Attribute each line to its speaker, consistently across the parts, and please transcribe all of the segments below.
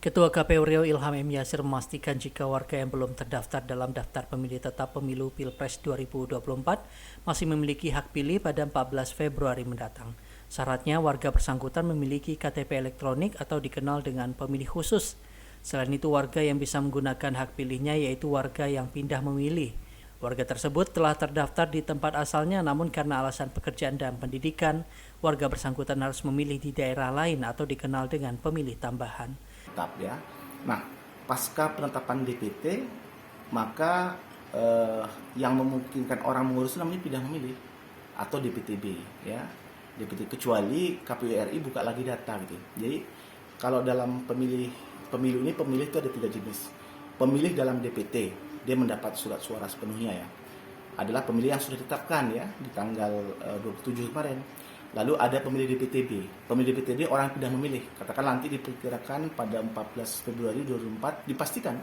Speaker 1: Ketua KPU Riau Ilham M. Yasir memastikan jika warga yang belum terdaftar dalam daftar pemilih tetap pemilu Pilpres 2024 masih memiliki hak pilih pada 14 Februari mendatang. Syaratnya warga bersangkutan memiliki KTP elektronik atau dikenal dengan pemilih khusus. Selain itu warga yang bisa menggunakan hak pilihnya yaitu warga yang pindah memilih. Warga tersebut telah terdaftar di tempat asalnya namun karena alasan pekerjaan dan pendidikan, warga bersangkutan harus memilih di daerah lain atau dikenal dengan pemilih tambahan.
Speaker 2: Tetap ya. Nah, pasca penetapan DPT, maka yang memungkinkan orang mengurus namanya pindah memilih atau DPTB ya. DPT kecuali KPU RI buka lagi data gitu. Jadi kalau dalam pemilu ini pemilih itu ada 3 jenis. Pemilih dalam DPT, dia mendapat surat suara sepenuhnya ya. Adalah pemilih yang sudah ditetapkan ya di tanggal 27 kemarin. Lalu ada pemilih DPTB. Pemilih DPTB orang pindah memilih. Katakan nanti diperkirakan pada 14 Februari 2024 dipastikan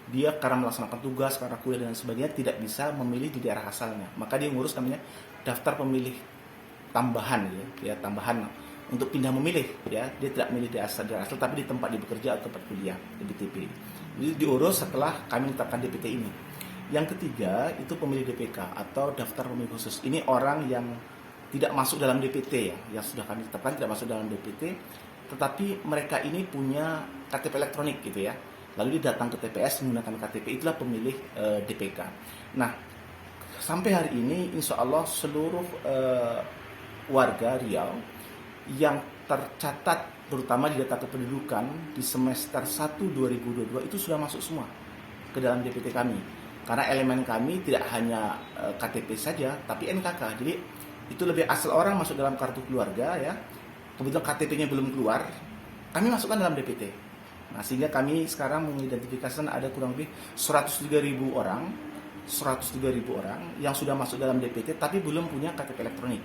Speaker 2: dia karena melaksanakan tugas, karena kuliah dan sebagainya tidak bisa memilih di daerah asalnya. Maka dia ngurus namanya daftar pemilih tambahan ya tambahan untuk pindah memilih ya. Dia tidak memilih di daerah asal tapi di tempat dia bekerja atau tempat kuliah DPTB. Jadi diurus setelah kami menetapkan DPT ini. Yang ketiga itu pemilih DPK atau daftar pemilih khusus. Ini orang yang tidak masuk dalam DPT ya, yang sudah kami tetapkan tidak masuk dalam DPT, tetapi mereka ini punya KTP elektronik gitu ya. Lalu dia datang ke TPS menggunakan KTP, itulah pemilih DPK. Nah, sampai hari ini insya Allah seluruh warga Riau yang tercatat terutama di data kependudukan di semester 1 2022 itu sudah masuk semua ke dalam DPT kami. Karena elemen kami tidak hanya KTP saja, tapi NKK. Jadi itu lebih asal orang masuk dalam kartu keluarga ya. Kebetulan KTP-nya belum keluar, kami masukkan dalam DPT. Nah, sehingga kami sekarang mengidentifikasikan ada kurang lebih 103.000 orang yang sudah masuk dalam DPT tapi belum punya KTP elektronik.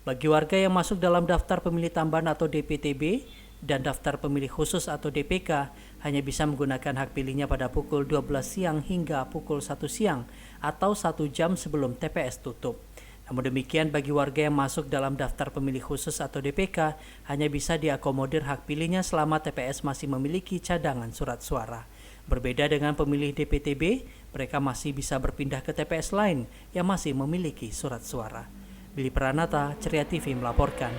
Speaker 1: Bagi warga yang masuk dalam daftar pemilih tambahan atau DPTB dan daftar pemilih khusus atau DPK hanya bisa menggunakan hak pilihnya pada pukul 12 siang hingga pukul 1 siang atau 1 jam sebelum TPS tutup. Namun demikian bagi warga yang masuk dalam daftar pemilih khusus atau DPK hanya bisa diakomodir hak pilihnya selama TPS masih memiliki cadangan surat suara. Berbeda dengan pemilih DPTB, mereka masih bisa berpindah ke TPS lain yang masih memiliki surat suara. Billy Pranata, Ceria TV melaporkan.